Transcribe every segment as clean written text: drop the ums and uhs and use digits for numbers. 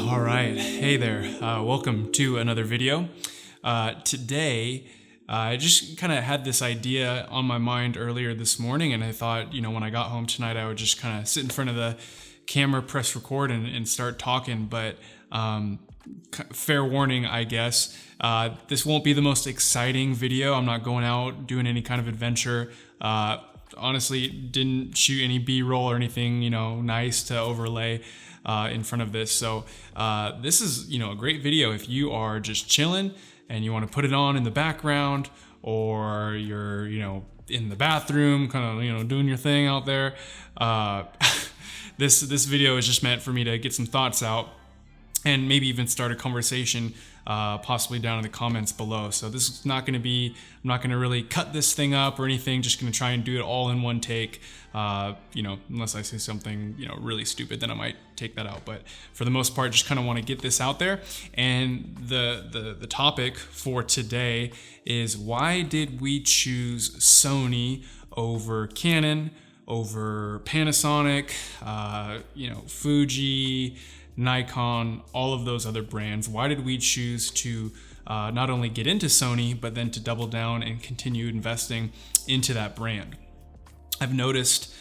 All right, hey there, welcome to another video. Today, I just kind of had this idea on my mind earlier this morning, and I thought, when I got home tonight, I would just kind of sit in front of the camera, press record, and start talking. But fair warning, I guess, this won't be the most exciting video. I'm not going out doing any kind of adventure. Honestly, didn't shoot any B-roll or anything, nice to overlay in front of this. So this is, a great video if you are just chilling and you want to put it on in the background, or you're, in the bathroom, kind of, doing your thing out there. This video is just meant for me to get some thoughts out and maybe even start a conversation, possibly down in the comments below. So this is not going to be, I'm not going to really cut this thing up or anything, just going to try and do it all in one take. Unless I say something, really stupid, then I might take that out. But for the most part, just kind of want to get this out there. And the topic for today is, why did we choose Sony over Canon, over Panasonic, Fuji, Nikon, all of those other brands? Why did we choose to not only get into Sony, but then to double down and continue investing into that brand? I've noticed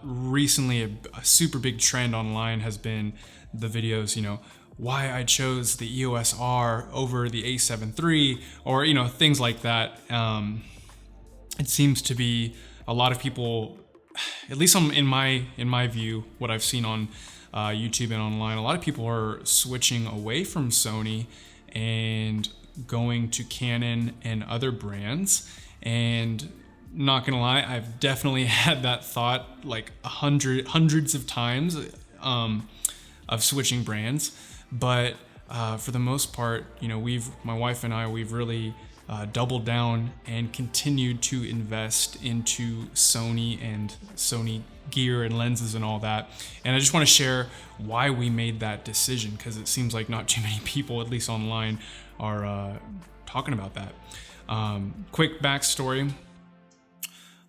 recently a super big trend online has been the videos, why I chose the EOS R over the A7 III, or, things like that. It seems to be a lot of people, at least in my view, what I've seen on YouTube and online, a lot of people are switching away from Sony and going to Canon and other brands. And not gonna lie, I've definitely had that thought like hundreds of times of switching brands. But for the most part, my wife and I, we've really doubled down and continued to invest into Sony and Sony gear and lenses and all that. And I just want to share why we made that decision, because it seems like not too many people, at least online, are talking about that. Quick backstory.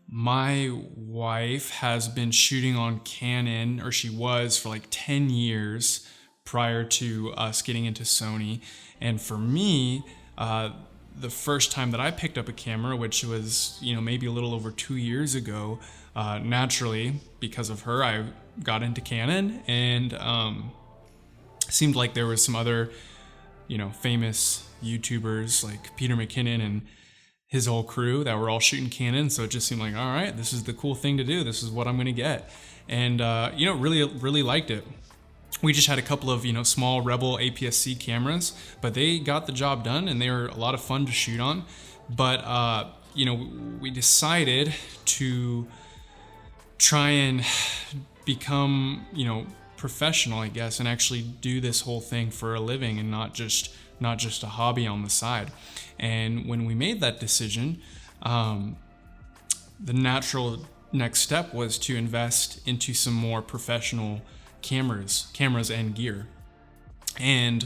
My wife has been shooting on Canon, or she was, for like 10 years prior to us getting into Sony. And for me, the first time that I picked up a camera, which was, maybe a little over 2 years ago, naturally, because of her, I got into Canon, and seemed like there was some other, famous YouTubers like Peter McKinnon and his whole crew that were all shooting Canon. So it just seemed like, all right, this is the cool thing to do. This is what I'm going to get. And, really liked it. We just had a couple of, small Rebel APS-C cameras, but they got the job done and they were a lot of fun to shoot on. But, we decided to try and become, professional, I guess, and actually do this whole thing for a living and not just a hobby on the side. And when we made that decision, the natural next step was to invest into some more professional cameras and gear. And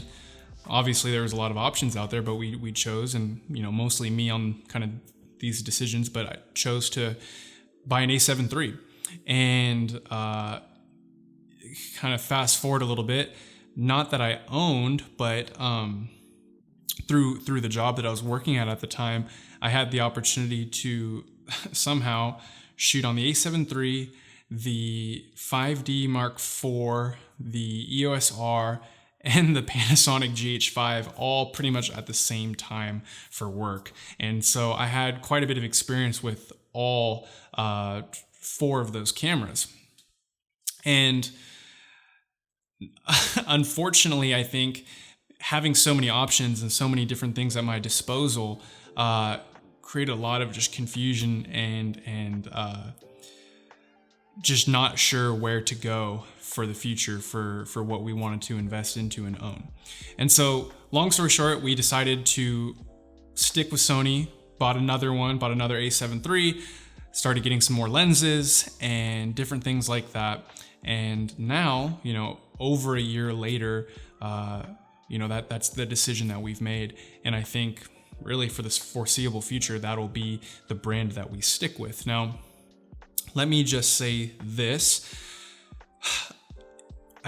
obviously there was a lot of options out there, but we chose, and mostly me on kind of these decisions, but I chose to buy an A7 III. And kind of fast forward a little bit, not that I owned, but through the job that I was working at the time, I had the opportunity to somehow shoot on the A7 III, the 5D Mark IV, the EOS R, and the Panasonic GH5, all pretty much at the same time for work. And so I had quite a bit of experience with all 4 of those cameras. And unfortunately, I think having so many options and so many different things at my disposal created a lot of just confusion and just not sure where to go for the future for what we wanted to invest into and own. And so, long story short, we decided to stick with Sony, bought another A7 III, started getting some more lenses and different things like that. And now, over a year later, that's the decision that we've made. And I think really for this foreseeable future, that'll be the brand that we stick with. Now, let me just say this.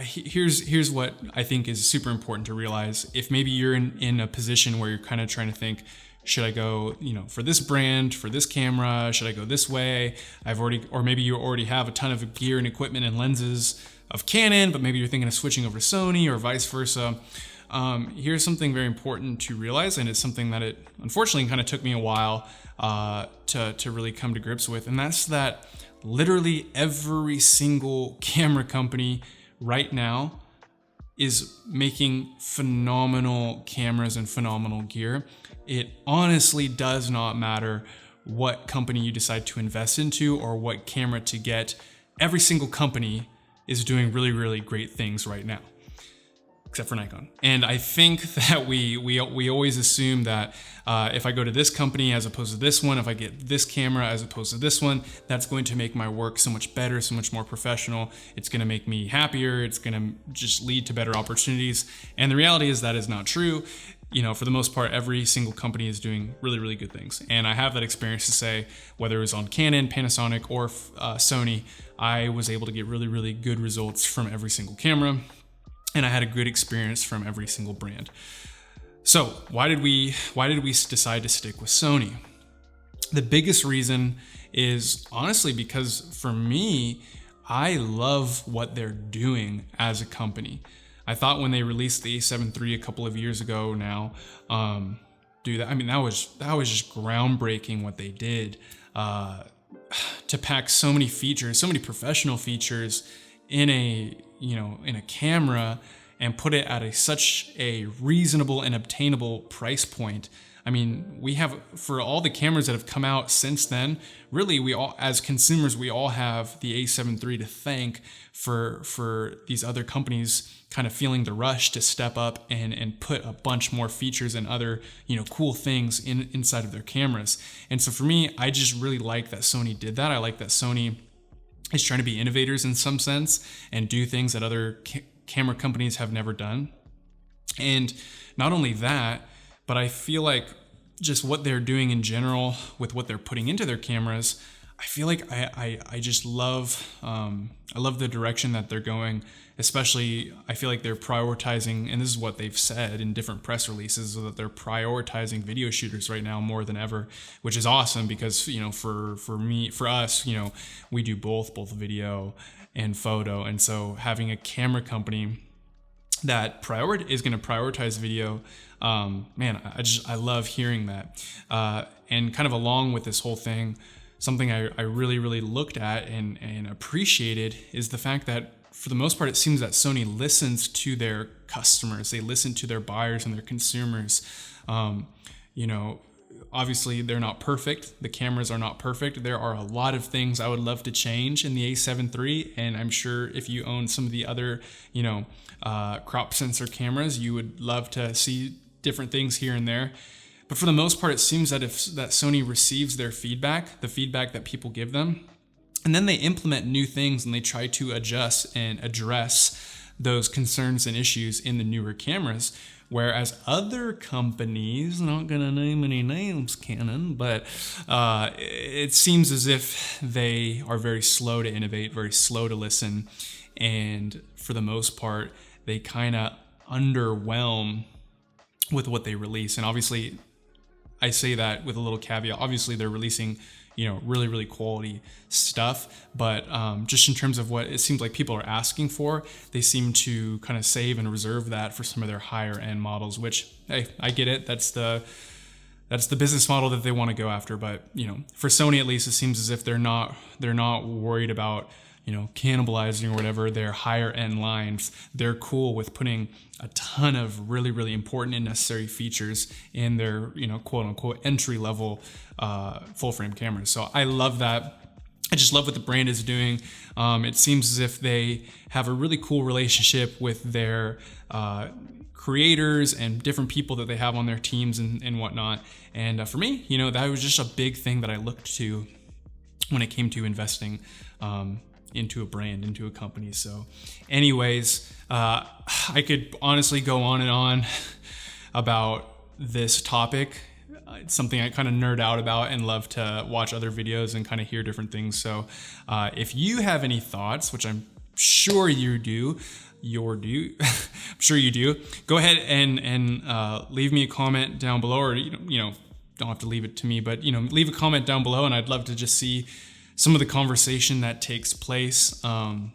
here's what I think is super important to realize. If maybe you're in a position where you're kind of trying to think, should I go, for this brand, for this camera? Should I go this way? Or maybe you already have a ton of gear and equipment and lenses of Canon, but maybe you're thinking of switching over to Sony or vice versa. Here's something very important to realize, and it's something that it unfortunately kind of took me a while to really come to grips with, and that's that literally every single camera company right now is making phenomenal cameras and phenomenal gear. It honestly does not matter what company you decide to invest into or what camera to get. Every single company is doing really, really great things right now, except for Nikon. And I think that we always assume that if I go to this company as opposed to this one, if I get this camera as opposed to this one, that's going to make my work so much better, so much more professional. It's going to make me happier. It's going to just lead to better opportunities. And the reality is that is not true. For the most part, every single company is doing really, really good things. And I have that experience to say, whether it was on Canon, Panasonic, or Sony, I was able to get really, really good results from every single camera. And I had a good experience from every single brand. So why did we decide to stick with Sony? The biggest reason is honestly because for me, I love what they're doing as a company. I thought when they released the A7 III a couple of years ago now, that was just groundbreaking what they did to pack so many features, so many professional features in a camera and put it at such a reasonable and obtainable price point. I mean, we have, for all the cameras that have come out since then, really we all, as consumers, we all have the A7 III to thank for these other companies kind of feeling the rush to step up and put a bunch more features and other, cool things inside of their cameras. And so for me, I just really like that Sony did that. I like that Sony is trying to be innovators in some sense and do things that other camera companies have never done. And not only that, but I feel like just what they're doing in general with what they're putting into their cameras, I feel like I just love, I love the direction that they're going. Especially, I feel like they're prioritizing, and this is what they've said in different press releases, that they're prioritizing video shooters right now more than ever, which is awesome because, for us, we do both video and photo. And so having a camera company that is going to prioritize video, I love hearing that. And kind of along with this whole thing, something I really, really looked at and appreciated is the fact that for the most part, it seems that Sony listens to their customers. They listen to their buyers and their consumers. Obviously they're not perfect. The cameras are not perfect. There are a lot of things I would love to change in the A7 III. And I'm sure if you own some of the other, crop sensor cameras, you would love to see different things here and there. But for the most part, it seems that that Sony receives their feedback, the feedback that people give them, and then they implement new things and they try to adjust and address those concerns and issues in the newer cameras. Whereas other companies, not gonna name any names, Canon, but it seems as if they are very slow to innovate, very slow to listen. And for the most part, they kind of underwhelm with what they release. And obviously, I say that with a little caveat. Obviously, they're releasing really, really quality stuff. But just in terms of what it seems like people are asking for, they seem to kind of save and reserve that for some of their higher end models, which, hey, I get it. That's the business model that they want to go after. But, for Sony, at least, it seems as if they're not worried about, cannibalizing or whatever their higher end lines. They're cool with putting a ton of really, really important and necessary features in their, quote unquote entry level full frame cameras. So I love that. I just love what the brand is doing. It seems as if they have a really cool relationship with their creators and different people that they have on their teams and whatnot. And for me, that was just a big thing that I looked to when it came to investing into a brand, into a company. So anyways, I could honestly go on and on about this topic. It's something I kind of nerd out about and love to watch other videos and kind of hear different things. So if you have any thoughts, which I'm sure you do. I'm sure you do. Go ahead and leave me a comment down below, or don't have to leave it to me, but leave a comment down below, and I'd love to just see some of the conversation that takes place. I'm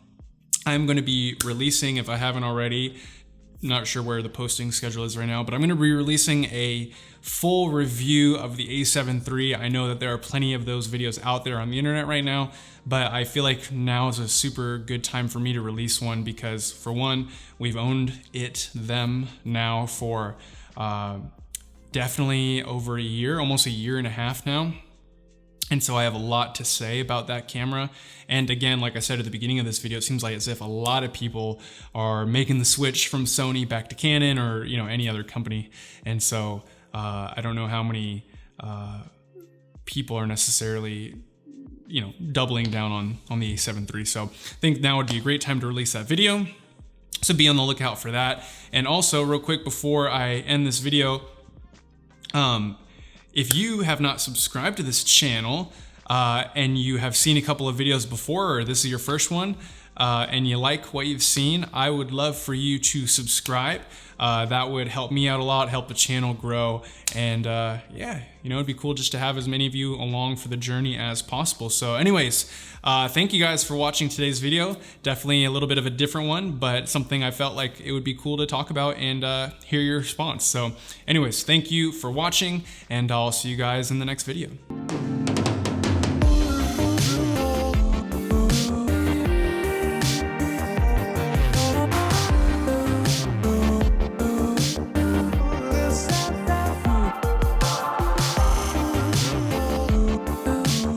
going to be releasing, if I haven't already, not sure where the posting schedule is right now, but I'm going to be releasing a full review of the A7 III. I know that there are plenty of those videos out there on the internet right now, but I feel like now is a super good time for me to release one because, for one, we've owned them now for definitely over a year, almost a year and a half now. And so I have a lot to say about that camera. And again, like I said at the beginning of this video, it seems like as if a lot of people are making the switch from Sony back to Canon or any other company. And so I don't know how many people are necessarily doubling down on the A7 III. So I think now would be a great time to release that video. So be on the lookout for that. And also, real quick before I end this video, if you have not subscribed to this channel and you have seen a couple of videos before, or this is your first one, and you like what you've seen, I would love for you to subscribe. That would help me out a lot, help the channel grow, and yeah, it'd be cool just to have as many of you along for the journey as possible. So anyways, thank you guys for watching today's video. Definitely a little bit of a different one, but something I felt like it would be cool to talk about and hear your response. So anyways, thank you for watching, and I'll see you guys in the next video.